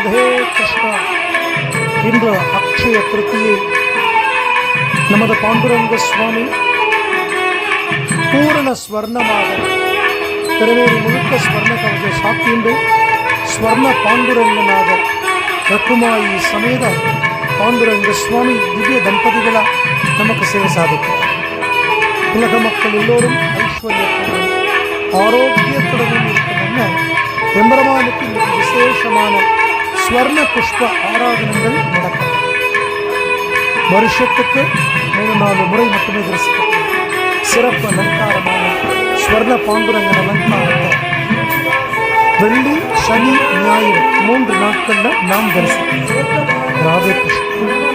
ராதே கிருஷ்ணா. இன்று அக்ஷய திருத்தியை நமது பாண்டுரங்க சுவாமி பூரண ஸ்வர்ணமாக திருவேறு முழுக்க ஸ்வர்ண கவச சாத்தியுண்டு ஸ்வர்ண பாண்டுரங்கநாதர் ரகுமாயி சமேத பாண்டுரங்க சுவாமி திவ்ய ದಂಪತಿಗಳ நமக்கு சேவை சாதிக்கிறார். உலக மக்கள் எல்லோரும் ஐஸ்வர்யத்துடன் ஆரோக்கியத்துடன் இருக்கணும்னு எம்பெருமானுக்கு மிக விசேஷமான ஸ்வர்ண புஷ்ப ஆராதனங்கள் நடக்கும். வருஷத்துக்கு 3-4 முறை மட்டுமே தரிசிக்கப்படும் சிறப்பு அலங்காரமான ஸ்வர்ண பாண்டுரங்கன் அலங்காரத்தை வெள்ளி, சனி, ஞாயிறு 3 நாட்கள்ல நாம் தரிசிக்கிறோம். ராதே கிருஷ்ணன்.